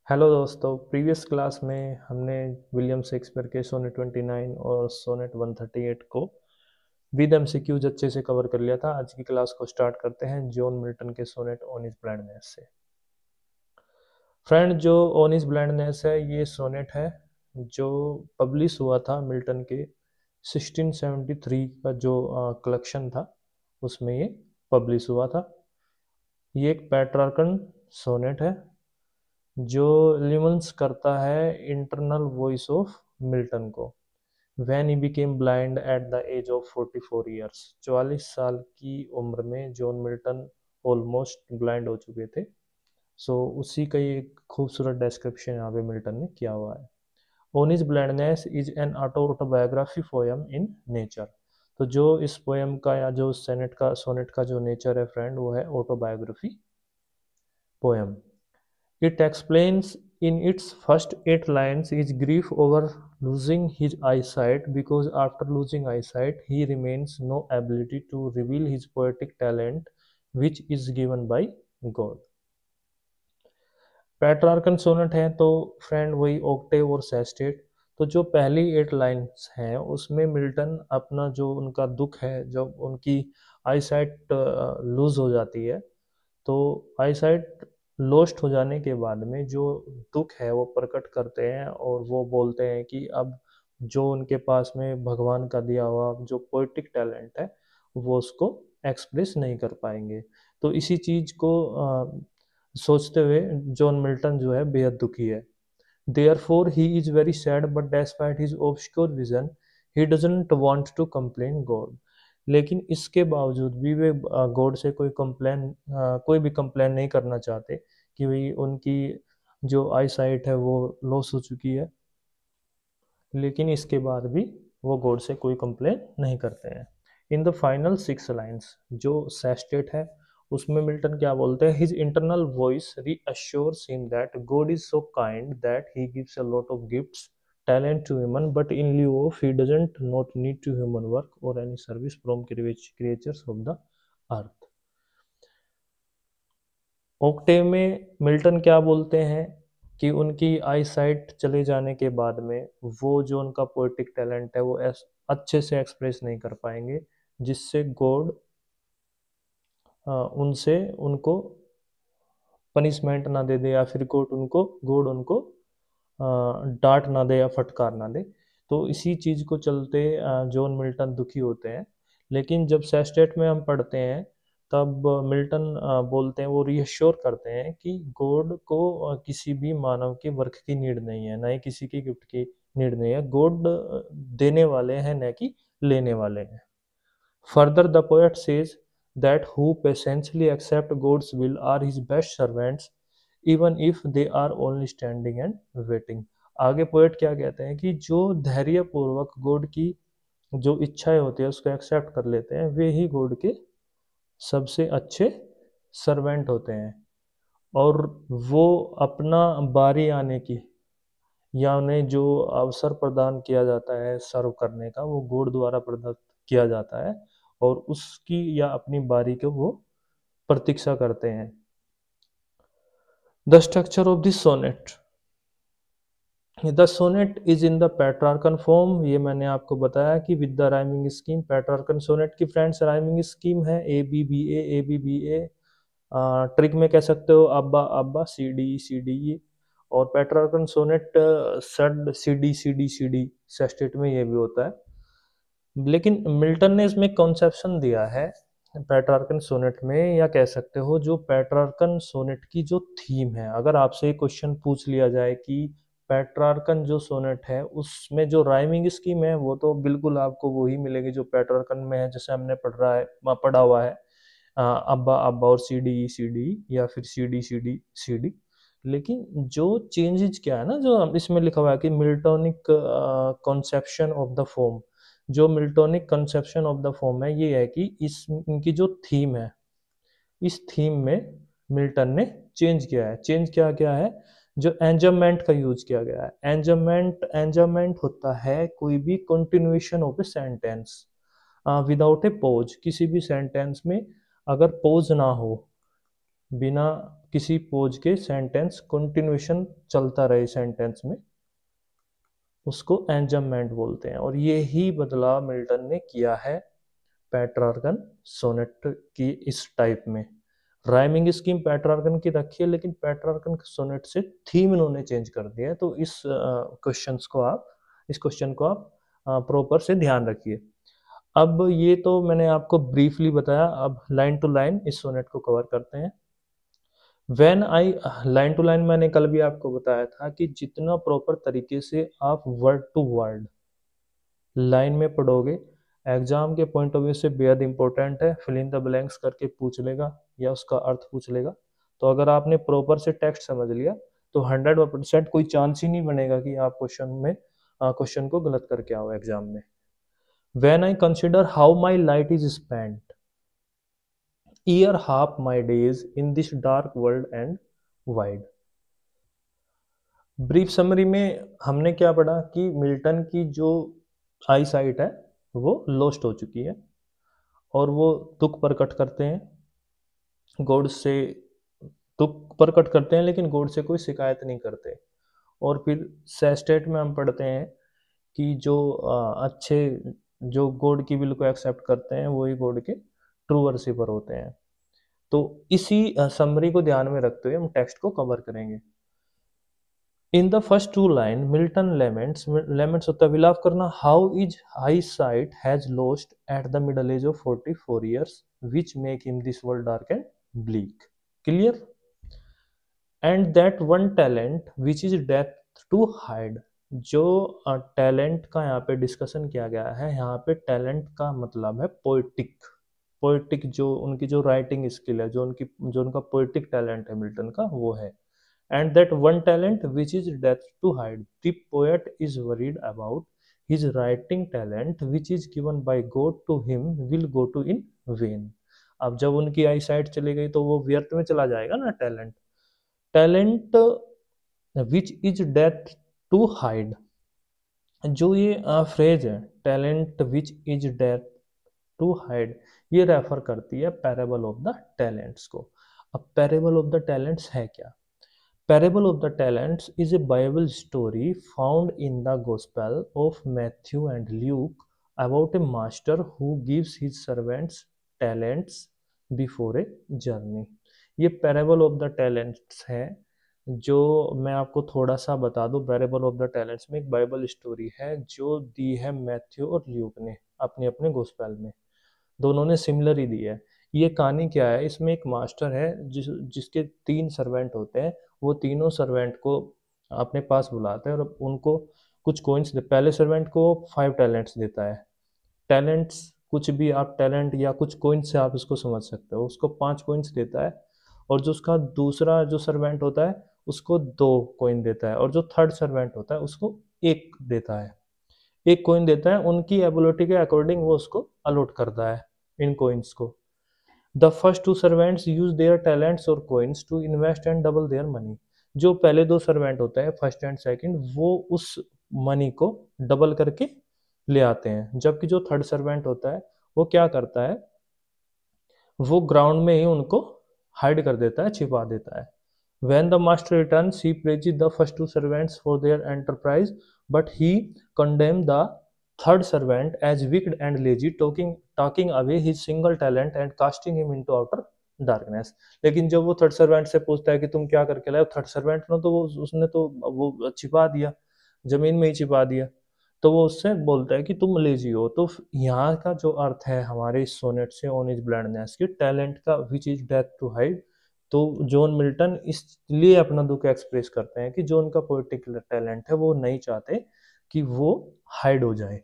Hello दोस्तों, previous class में हमने विलियम शेक्सपियर के सोनेट 29 और सोनेट 138 को विद एमसीक्यूज अच्छे से कवर कर लिया था। आज की क्लास को स्टार्ट करते हैं जॉन मिल्टन के सोनेट ऑन हिज ब्लाइंडनेस से। फ्रेंड, जो ऑन हिज ब्लाइंडनेस है ये सोनेट है जो पब्लिश हुआ था मिल्टन के 1673 का जो कलेक्शन था उसमें ये पब्लिश हुआ था। ये एक पेट्रार्कन सोनेट है जो लिमन्स करता है इंटरनल वॉइस ऑफ मिल्टन को when he became blind at the age of 44 years. 44 साल की उम्र में जॉन मिल्टन ऑलमोस्ट ब्लाइंड हो चुके थे। उसी का ये एक खूबसूरत डिस्क्रिप्शन यहाँ पे मिल्टन ने किया हुआ है। On his blindness is an autobiography poem in nature. तो जो इस पोएम का या जो सोनेट का जो नेचर है फ्रेंड, वो है autobiography poem. It explains in its first 8 lines his grief over losing his eyesight, because after losing eyesight he remains no ability to reveal his poetic talent which is given by God। Petrarchan sonnet है तो friend वही Octave और sestet. तो जो पहली 8 lines हैं उसमें Milton अपना जो उनका दुख है जब उनकी आईसाइट लूज हो जाती है, तो आईसाइट लॉस्ट हो जाने के बाद में जो दुख है वो प्रकट करते हैं और वो बोलते हैं कि अब जो उनके पास में भगवान का दिया हुआ जो पोएटिक टैलेंट है वो उसको एक्सप्रेस नहीं कर पाएंगे। तो इसी चीज को सोचते हुए जॉन मिल्टन जो है बेहद दुखी है। Therefore he is very sad, but despite his obscure vision he doesn't want to complain God। लेकिन इसके बावजूद भी वे गॉड से कोई भी कंप्लेन नहीं करना चाहते कि भाई उनकी जो आई साइट है वो लॉस हो चुकी है, लेकिन इसके बाद भी वो गॉड से कोई कंप्लेन नहीं करते हैं। इन द फाइनल 6 लाइन्स जो सेस्टेट है उसमें मिल्टन क्या बोलते हैं, his internal voice reassures him that God is so kind that he gives a lot of gifts talent to human, but in lieu of he doesn't not need to human work or any service from creatures of the earth। Octave में Milton क्या बोलते हैं कि उनकी आई site चले जाने के बाद में वो जो उनका पोएटिक टैलेंट है वो अच्छे से एक्सप्रेस नहीं कर पाएंगे, जिससे गॉड उनसे उनको पनिशमेंट ना दे दे या फिर गॉड उनको डांट ना दे या फटकार ना दे। तो इसी चीज़ को चलते जॉन मिल्टन दुखी होते हैं। लेकिन जब सेस्टेट में हम पढ़ते हैं तब मिल्टन बोलते हैं, वो रीअश्योर करते हैं कि गॉड को किसी भी मानव के वर्क की नीड नहीं है, ना ही किसी की गिफ्ट की नीड नहीं है। गॉड देने वाले हैं न कि लेने वाले हैं। Further the poet says that who patiently accept God's will are his best servants even if they are only standing and waiting। आगे पोएट क्या कहते हैं कि जो धैर्य पूर्वक गॉड की जो इच्छाएं होती है उसको एक्सेप्ट कर लेते हैं वे ही गॉड के सबसे अच्छे सर्वेंट होते हैं, और वो अपना बारी आने की या उन्हें जो अवसर प्रदान किया जाता है सर्व करने का वो गॉड द्वारा प्रदत्त किया जाता है, और उसकी या अपनी बारी को वो प्रतीक्षा करते हैं। The structure of this sonnet, the sonnet is in the Petrarchan form. ये मैंने आपको बताया कि with the rhyming scheme. Petrarchan sonnet की फ्रेंड्स राइमिंग स्कीम है A B B A. Trick में कह सकते हो अब्बा अब्बा सी डी ई। और पेट्रार्कन सोनेट सड सी डी सेस्टेट में ये भी होता है। लेकिन मिल्टन ने इसमें कॉन्सेप्शन दिया है पेट्रार्कन सोनेट में, या कह सकते हो जो पेट्रार्कन सोनेट की जो थीम है। अगर आपसे क्वेश्चन पूछ लिया जाए कि पेट्रार्कन जो सोनेट है उसमें जो राइमिंग स्कीम है वो तो बिल्कुल आपको वही मिलेगी जो पेट्रार्कन में है, जैसे हमने पढ़ा हुआ है अब्बा अब्बा और सी डी या फिर सी डी। लेकिन जो चेंजेस क्या है ना, जो इसमें लिखा हुआ है कि Miltonic conception of the form. जो Miltonic conception of the form है ये है कि इनकी जो थीम है इस थीम में मिल्टन ने चेंज किया है। चेंज क्या क्या है, जो एंजमेंट का यूज किया गया है। एंजमेंट होता है कोई भी continuation of a sentence without a pause. किसी भी सेंटेंस में अगर पॉज ना हो, बिना किसी पोज के सेंटेंस कंटिन्यूएशन चलता रहे सेंटेंस में, उसको एंजम्मेंट बोलते हैं। और ये ही बदलाव मिल्टन ने किया है पेट्रार्कन सोनेट की इस टाइप में। राइमिंग स्कीम पेट्रार्कन की रखी है, लेकिन पेट्रार्कन सोनेट से थीम इन्होंने चेंज कर दिया है। तो इस क्वेश्चन को आप प्रॉपर से ध्यान रखिए। अब ये तो मैंने आपको ब्रीफली बताया, अब लाइन टू लाइन इस सोनेट को कवर करते हैं। लाइन टू लाइन मैंने कल भी आपको बताया था कि जितना प्रॉपर तरीके से आप वर्ड टू वर्ड लाइन में पढ़ोगे, एग्जाम के पॉइंट ऑफ व्यू से बेहद इंपॉर्टेंट है। फिल इन द ब्लैंक्स करके पूछ लेगा या उसका अर्थ पूछ लेगा। तो अगर आपने प्रॉपर से टेक्स्ट समझ लिया तो 100% कोई चांस ही नहीं बनेगा कि आप क्वेश्चन को गलत करके आओ एग्जाम में। When I consider how my light is spent, year half my days in this dark world and wide. Brief summary में हमने क्या पढ़ा कि मिल्टन की जो आई साइट है वो लॉस्ट हो चुकी है और वो दुख प्रकट करते हैं गॉड से, दुख प्रकट करते हैं लेकिन गॉड से कोई शिकायत नहीं करते। और फिर सेस्टेट में हम पढ़ते हैं कि जो अच्छे जो गॉड की विल को एक्सेप्ट करते हैं वही गॉड के ट्रू वर्शिपर होते हैं। तो इसी समरी को ध्यान में रखते हुए हम टेक्स्ट को कवर करेंगे। In the first two line Milton laments होता है विलाप करना। How is high sight has lost at the middle age of 44 years which make him this world dark and bleak. Clear? And that one talent which is death to hide. जो talent का यहाँ पे discussion किया गया है, यहाँ पे talent का मतलब है पोएटिक जो उनकी जो राइटिंग स्किल है, जो उनका पोएटिक टैलेंट है मिल्टन का, वो है। And that one talent which is death to hide, the poet is worried about his writing talent which is given by God to him will go to in vain. अब जब उनकी आई site चली गई तो वो व्यर्थ में चला जाएगा ना talent which is death to hide. जो ये फ्रेज है talent which is death to hide, ये रेफर करती है पैरेबल ऑफ द टैलेंट्स को। अब पैरेबल ऑफ द टैलेंट्स है क्या? Parable of the talents is a Bible story found in the gospel of Matthew and Luke about A master who gives his servants talents before a journey. ये parable of the talents है। जो मैं आपको थोड़ा सा बता दूं, parable of the talents में एक बाइबल स्टोरी है जो दी है मैथ्यू और ल्यूक ने अपने अपने गॉस्पेल में। दोनों ने सिमिलर ही दी है। ये कहानी क्या है, इसमें एक मास्टर है जिसके 3 सर्वेंट होते हैं। वो तीनों सर्वेंट को अपने पास बुलाता है और उनको कुछ कॉइन्स पहले सर्वेंट को 5 टैलेंट्स देता है। टैलेंट्स कुछ भी आप टैलेंट या कुछ कॉइन्स से आप इसको समझ सकते हो। उसको 5 कॉइन्स देता है और जो उसका दूसरा जो सर्वेंट होता है उसको 2 कॉइन देता है और जो थर्ड सर्वेंट होता है उसको 1 देता है। 1 कॉइन देता है, उनकी एबिलिटी के अकॉर्डिंग वो उसको अलॉट करता है इन कॉइन्स को। The first 2 servants use their talents और coins to invest and double their money. जो पहले 2 सर्वेंट होते हैं फर्स्ट एंड सेकंड, वो उस मनी को डबल करके ले आते हैं। जबकि जो थर्ड सर्वेंट होता है वो क्या करता है, वो ग्राउंड में ही उनको हाइड कर देता है, छिपा देता है। When the master returns, he praises the first 2 servants for their enterprise, but he condemns the third servant as wicked and lazy, taking away his single talent and casting him into outer darkness. लेकिन जब वो third servant से पूछता है कि तुम क्या करके लाए, थर्ड सर्वेंट ने तो उसने तो वो छिपा दिया, जमीन में ही छिपा दिया। तो वो उससे बोलता है कि तुम लेजी हो। तो यहाँ का जो अर्थ है हमारे इस सोनेट से ऑन इज ब्लाइंडनेस की टैलेंट का which is death to hide, तो जॉन मिल्टन इसलिए अपना दुख एक्सप्रेस करते हैं कि जो उनका पोएटिक टैलेंट है वो नहीं चाहते कि वो हाइड हो जाए।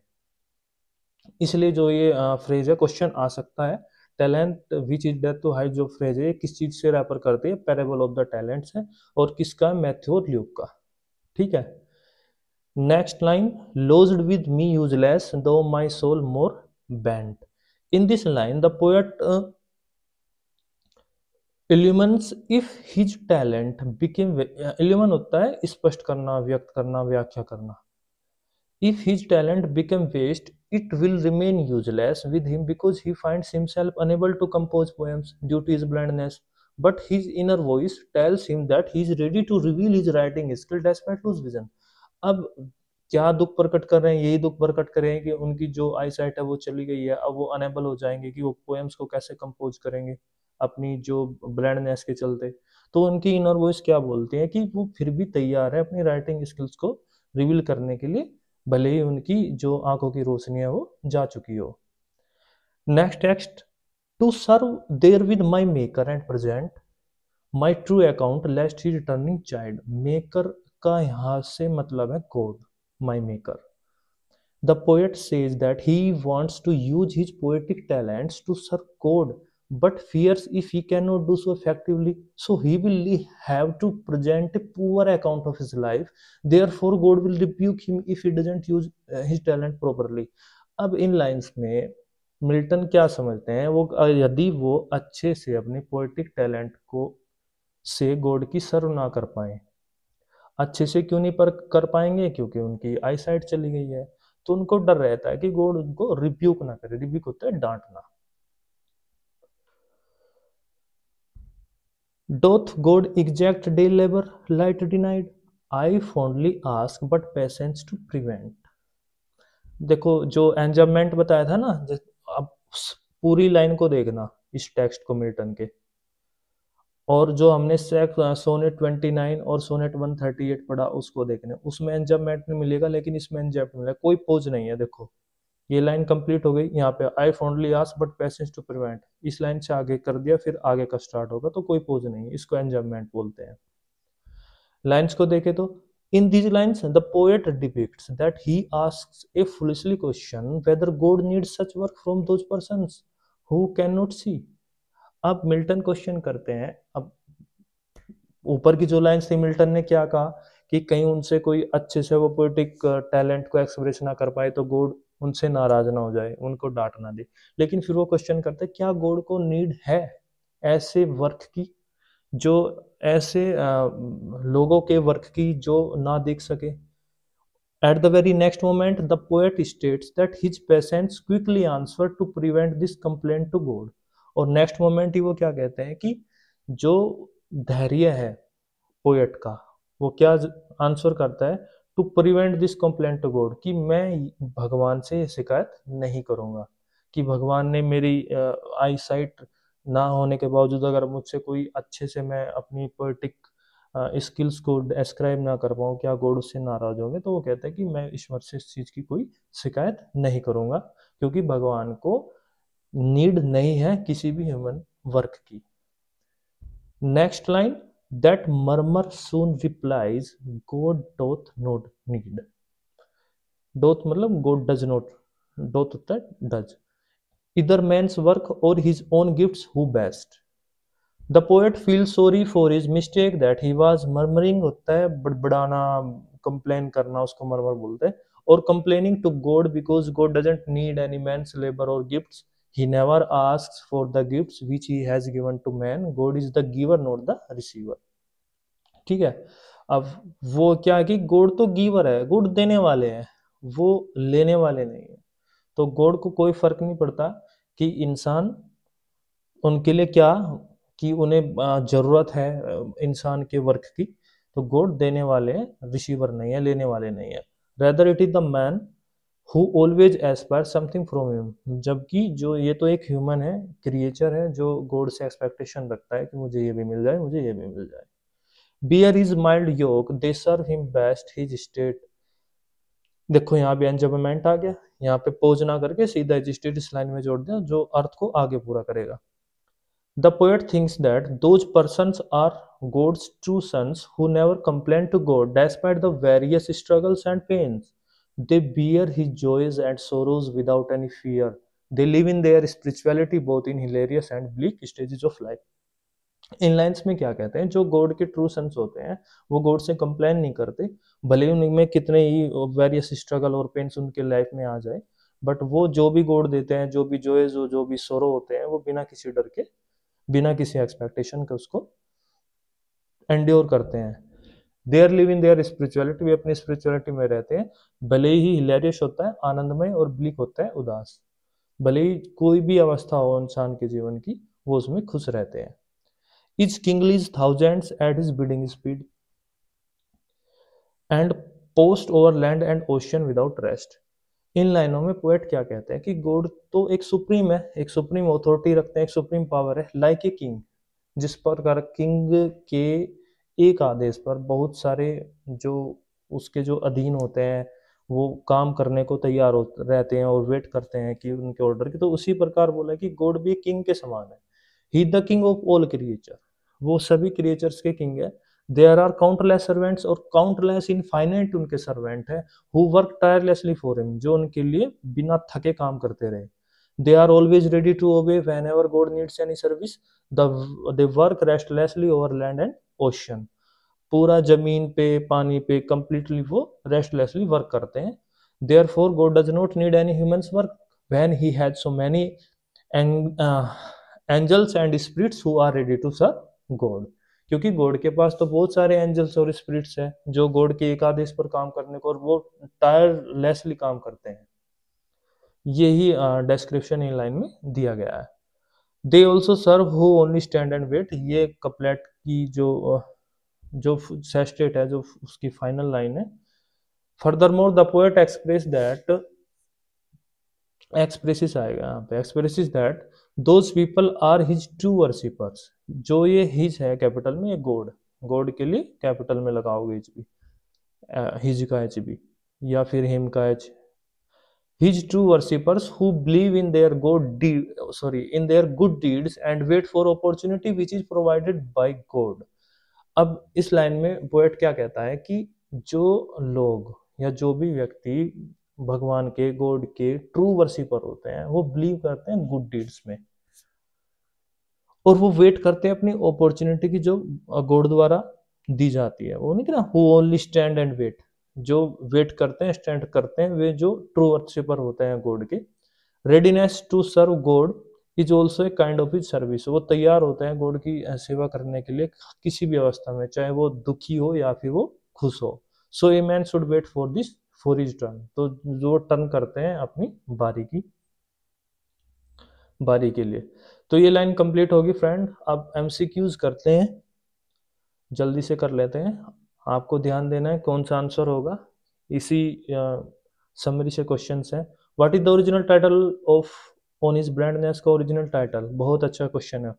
इसलिए जो ये फ्रेज है, क्वेश्चन आ सकता है talent which is death to hide, जो फ्रेज है किस चीज से रेफर करती है? पैरेबल ऑफ द टैलेंट्स है और किसका? मैथ्यू और ल्यूक का। ठीक है, next line, lodged with me useless though my soul more bent. In this line the poet illumines if his talent became, illumine होता है स्पष्ट करना, व्यक्त करना, व्याख्या करना। If his talent became waste it will remain useless with him because he finds himself unable to compose poems due to his blindness. but his inner voice tells him that he is ready to reveal his writing skill despite lose vision. अब क्या दुख प्रकट कर रहे हैं, यही दुख प्रकट कर रहे हैं कि उनकी जो आई साइट है वो चली गई है, अब वो अनेबल हो जाएंगे कि वो पोएम्स को कैसे कंपोज करेंगे अपनी जो ब्लाइंडनेस के चलते। तो उनकी इनर वॉइस क्या बोलती है कि वो फिर भी तैयार है अपनी राइटिंग स्किल्स को रिवील करने के लिए, भले ही उनकी जो आंखों की रोशनी है वो जा चुकी हो। Next text, to serve there with my maker and present my true account lest he returning child. Maker का यहाँ से मतलब है God, my maker. The poet says that he wants to use his poetic talents to serve God, but fears if he cannot do so effectively, so he will have to present a poor account of his life. Therefore, God will rebuke him if he doesn't use his talent properly. अब इन lines में Milton क्या समझते हैं, वो यदि वो अच्छे से अपने पोएटिक टैलेंट को से गॉड की सर्व ना कर पाए, अच्छे से क्यों नहीं कर पाएंगे, क्योंकि उनकी आई साइट चली गई है, तो उनको डर रहता है कि गॉड उनको रिब्यूक ना करे। रिब्यूक होता है डांटना। Doth God exact day labour light denied, I fondly ask but patience to prevent. देखो जो एंजमेंट बताया था ना, अब पूरी लाइन को देखना इस टेक्स्ट को मिल्टन के, और जो हमने सोनेट 29 और सोनेट 138 पढ़ा उसको देखने, उसमें एंजमेंट नहीं मिलेगा लेकिन इसमें एंजमेंट मिलेगा, कोई पोज नहीं है। देखो ये लाइन कंप्लीट हो गई, यहाँ पे I fondly ask but patience to prevent, इस लाइन से आगे कर दिया, फिर आगे का स्टार्ट होगा, तो कोई पोज नहीं है, इसको एंजमेंट बोलते हैं। लाइन्स को देखे तो in these lines the poet depicts that he asks a foolishly question whether God needs such work from those persons who can not see. अब मिल्टन क्वेश्चन करते हैं, अब ऊपर की जो लाइन्स थी मिल्टन ने क्या कहा कि कहीं उनसे कोई अच्छे से वो पोएटिक टैलेंट को एक्सप्रेस ना कर पाए तो गॉड उनसे नाराज ना हो जाए, उनको डांट ना दे। लेकिन फिर वो क्वेश्चन करते क्या गॉड को नीड है ऐसे वर्क की, जो ऐसे लोगों के वर्क की जो ना देख सके। At the very next moment, the poet states that his peasants quickly answered to prevent this complaint to God. और नेक्स्ट मोमेंट ही वो क्या कहते हैं कि जो धैर्य है पोएट का, वो क्या आंसर करता है, to prevent this complaint to God, कि मैं भगवान से ये शिकायत नहीं करूंगा, कि भगवान ने मेरी आई साइट ना होने के बावजूद अगर मुझसे कोई अच्छे से मैं अपनी पोएटिक स्किल्स को एस्क्राइब ना कर पाऊँ, क्या गॉड उससे नाराज होंगे। तो वो कहता है कि मैं ईश्वर से इस चीज़ की कोई शिकायत नहीं करूँगा, क्योंकि भगवान को नीड नहीं है किसी भी ह्यूमन वर्क की। Next line, that murmur soon replies God doth not need. Doth मतलब गॉड डज नॉट, डोथ होता है डज, इधर मैन्स वर्क और his own gifts who best. The poet feel sorry for his mistake that he was murmuring, होता है बड़बड़ाना, complain करना, उसको murmur बोलते हैं, और complaining to God because God doesn't need any man's labour or gifts, he never asks for the gifts which he has given to man, God is the giver not the receiver। ठीक है, अब वो क्या है कि God तो giver है, God देने वाले हैं, वो लेने वाले नहीं है। तो गॉड को कोई फर्क नहीं पड़ता कि इंसान उनके लिए क्या, कि उन्हें जरूरत है इंसान के वर्क की, तो गॉड देने वाले हैं, रिसीवर नहीं है, लेने वाले नहीं है। Rather it is the man who always Aspire something from him, जबकि जो ये तो एक ह्यूमन है, क्रिएचर है, जो गॉड से एक्सपेक्टेशन रखता है कि मुझे ये भी मिल जाए, मुझे ये भी मिल जाए। Bear is mild yoke they serve him best his state. देखो यहाँ भी एंजमेंट आ गया, यहाँ पे पोज ना करके सीधा हिज स्टेट इस लाइन में जोड़ दिया, जो अर्थ को आगे पूरा करेगा। The poet thinks that those persons are God's true sons who never complain to God despite the various struggles and pains. They bear his joys and sorrows without any fear. They live in their spirituality both in hilarious and bleak stages of life. In lines में क्या कहते हैं, जो God के true sons होते हैं वो God से कंप्लेन नहीं करते, भले ही उनमें कितने ही वेरियस स्ट्रगल और पेन्स उनके लाइफ में आ जाए, बट वो जो भी गॉड देते हैं, जो भी जॉयज, जो भी सोरो होते हैं, वो बिना किसी डर के, बिना किसी एक्सपेक्टेशन के उसको एंड्योर करते हैं। There live in their spirituality, वे अपनी स्पिरिचुअलिटी में रहते हैं, भले ही हिलेरियस होता है, आनंदमय, और ब्लिक होता है, उदास। भले ही कोई भी अवस्था हो इंसान के जीवन की, वो उसमें खुश रहते हैं। Is kingly thousands at his bidding speed and post over land and ocean without rest. इन लाइनों में पोएट क्या कहते हैं कि गॉड तो एक सुप्रीम है, एक सुप्रीम अथॉरिटी रखते हैं, एक सुप्रीम पावर है, लाइक ए किंग, जिस प्रकार किंग के एक आदेश पर बहुत सारे जो उसके जो अधीन होते हैं वो काम करने को तैयार रहते हैं और वेट करते हैं कि उनके ऑर्डर की, तो उसी प्रकार बोला कि गॉड भी किंग के समान है। He the king of all creature, वो सभी क्रिएचर्स के किंग है। देयर आर काउंटलेस सर्वेंट्स, और काउंटलेस इनफाइनाइट उनके सर्वेंट है, who work tirelessly for him, जो उनके लिए बिना थके काम करते रहे। They are always ready to obey whenever God needs any service, they work restlessly over land and ocean. पूरा जमीन पे पानी पे कंप्लीटली वो रेस्टलेसली वर्क करते हैं। Therefore God does not need any humans work when he had so many angels and spirits who are ready to serve God, क्योंकि God के पास तो बहुत सारे एंजल्स और स्पिरिट्स हैं जो गॉड के एक आदेश पर काम करने को, और वो टायरलेसली काम करते हैं। यही डिस्क्रिप्शन इन लाइन में दिया गया है। They also serve who only stand and wait, ये कपलेट की जो सेस्टेट है, जो उसकी फाइनल लाइन है। फर्दरमोर द पोएट एक्सप्रेसिस आएगा यहाँ पे, expresses that those people are his true worshippers. जो ये हिज है कैपिटल में, ये गॉड, गॉड के लिए कैपिटल में लगाओगे एच बी, हिज का एच बी या फिर हिम का H. His true worshippers who believe in their in their good deeds and wait for opportunity which is provided by God। अब इस लाइन में पोएट क्या कहता है कि जो लोग या जो भी व्यक्ति भगवान के, गॉड के ट्रू वर्शिपर होते हैं, वो बिलीव करते हैं गुड डीड्स में, और वो वेट करते हैं अपनी अपॉर्चुनिटी की जो गॉड द्वारा दी जाती है। वो नहीं कहना who only stand and wait, जो वेट करते हैं, स्टैंड करते हैं, वे जो ट्रू वर्शिपर होते हैं गॉड के। Readiness to serve God is also a kind of his service, वो तैयार होते हैं गॉड की सेवा करने के लिए किसी भी अवस्था में, चाहे वो दुखी हो या फिर वो खुश हो। So a man should wait for this for his turn, तो जो टर्न करते हैं अपनी बारी के लिए। तो ये लाइन कंप्लीट होगी फ्रेंड। अब एमसीक्यूज करते हैं, जल्दी से कर लेते हैं। आपको ध्यान देना है कौन सा आंसर होगा, इसी समरी से क्वेश्चंस है। What is the original title of on his blindness का ओरिजिनल टाइटल, बहुत अच्छा क्वेश्चन है।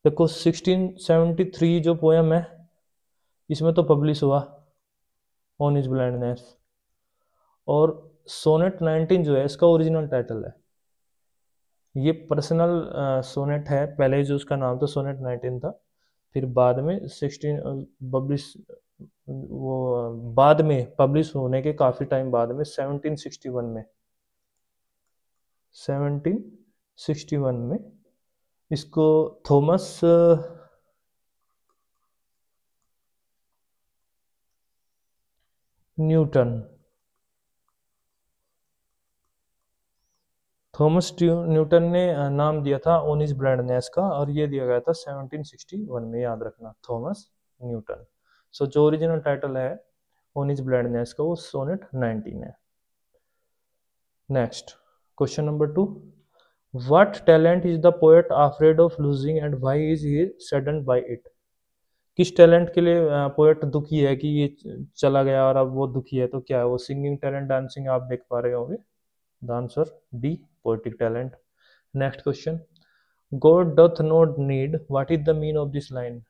देखो 1673 जो पोएम है इसमें तो पब्लिश हुआ ऑन हिज ब्रांडनेस, और सोनेट 19 जो है इसका ओरिजिनल टाइटल है। ये पर्सनल सोनेट है, पहले जो उसका नाम था सोनेट 19 था, फिर बाद में 16 पब्लिश, वो बाद में पब्लिश होने के काफ़ी टाइम बाद में 1761 में इसको थॉमस न्यूटन ने नाम दिया था ऑन हिज ब्रांडनेस का, और ये दिया गया था 1761 में, याद रखना, थॉमस न्यूटन। सो जो ओरिजिनल टाइटल है ऑन हिज ब्रांडनेस का वो सोनेट 19 है। Next question number 2, what talent is the poet afraid of losing and why is he saddened by it. किस टैलेंट के लिए पोएट दुखी है कि ये चला गया और अब वो दुखी है, तो क्या है वो? सिंगिंग टैलेंट, डांसिंग, आप देख पा रहे होंगे। The answer D, poetic talent. Next question, God doth not need, what is the mean of this line.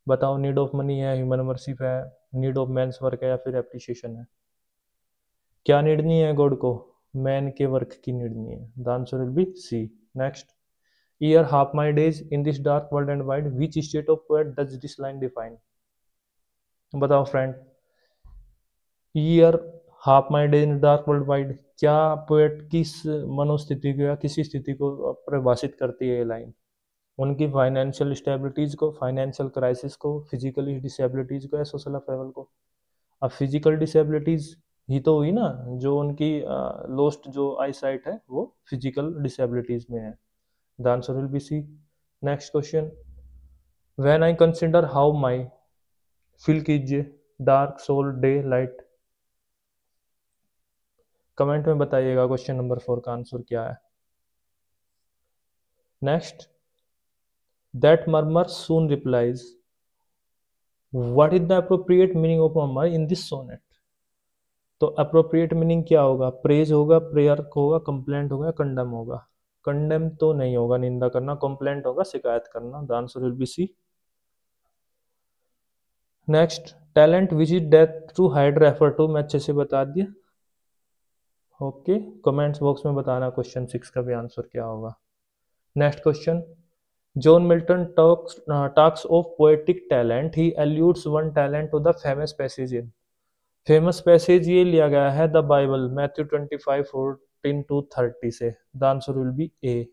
बताओ, नीड ऑफ मनी है, ह्यूमन वर्शिप है, नीड ऑफ मैन्स वर्क है, या फिर एप्रिसिएशन है। क्या नीड नहीं है गॉड को? मैन के वर्क की नीड नहीं है। The answer will be C. Next, ere half my days in this dark world and wide, which state of poet does this line define. बताओ friend, ere half my days in dark world wide, क्या poet किस मनोस्थिति को या किसी स्थिति को परिभाषित करती है ये लाइन? उनकी फाइनेंशियल स्टेबिलिटीज को, फाइनेंशियल क्राइसिस को, फिजिकली डिसेबिलिटीज को, या सोशल अफेवल को। अब फिजिकल डिसेबिलिटीज ही तो हुई ना, जो उनकी लोस्ट जो आई साइट है वो फिजिकल डिसेबिलिटीज में है। The answer will be C. Next question, when I consider how my, feel कीजिए, dark soul day light. Comment में बताइएगा क्वेश्चन नंबर 4 का आंसर क्या है। Next, that murmur soon replies, what is the appropriate meaning of murmur in this sonnet. तो appropriate meaning क्या होगा, praise होगा, प्रेयर होगा, कंप्लेंट होगा, कंडेम होगा। कंडेम तो नहीं होगा निंदा करना, कंप्लेंट होगा शिकायत करना। The answer will be C. Next, talent which is death to hide refer to, मैं अच्छे से बता दिया। ओके, कमेंट्स बॉक्स में बताना क्वेश्चन 6 का भी आंसर क्या होगा। Next question, John Milton talks of poetic talent, he alludes one talent to the famous passage in. Famous passage ये लिया गया है द बाइबल, मैथ्यू 25:14-30 से। The answer will be A.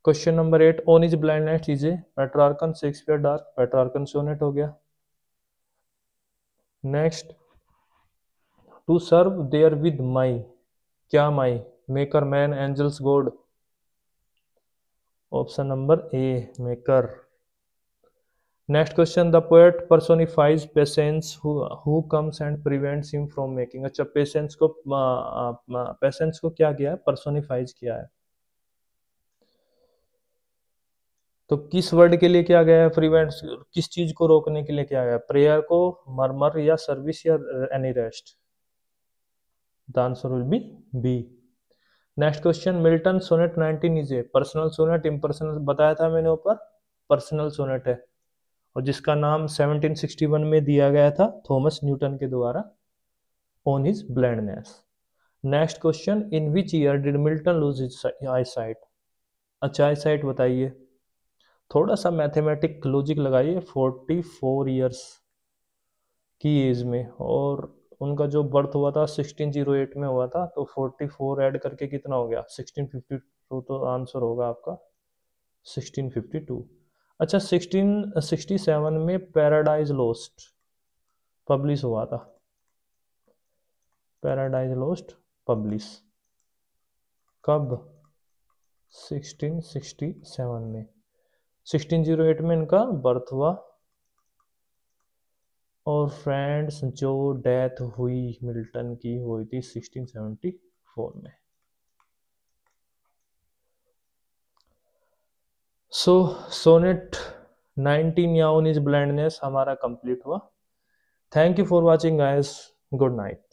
Question number 8, on is blindness is a Petrarchan, Shakespeare dark, Petrarchan sonnet हो गया। Next, to serve there with my, क्या my, maker, man, angels, God. Option number A, maker. Next question, the poet personifies patience who comes and prevents him from making. अच्छा, patience को क्या किया है, पर्सोनिफाइज किया है। तो किस वर्ड के लिए किया गया है, प्रिवेंट्स किस चीज को रोकने के लिए किया गया है, प्रेयर को, मर्मर या सर्विस या any rest. The answer will be B. Next question, Milton sonnet 19 is a personal sonnet, impersonal, बताया था मैंने ऊपर, पर्सनल सोनेट है, और जिसका नाम 1761 में दिया गया था थॉमस न्यूटन के द्वारा, on his blindness. Next question, in which year did Milton lose his I site. अच्छा, आई साइट बताइए, थोड़ा सा मैथमेटिक लॉजिक लगाइए, 44 ईयर्स की एज में, और उनका जो बर्थ हुआ था 1608 में हुआ था, तो 44 ऐड करके कितना हो गया, 1652, तो आंसर होगा आपका 1652। अच्छा, 1667 में पैराडाइज लॉस्ट पब्लिश हुआ था, पैराडाइज लॉस्ट पब्लिश कब, 1667 में, 1608 में इनका बर्थ हुआ, और फ्रेंड्स जो डेथ हुई मिल्टन की हुई थी 1674 में। सो सोनेट 19 या ऑन इज ब्लाइंडनेस हमारा कंप्लीट हुआ। Thank you for watching guys, good night.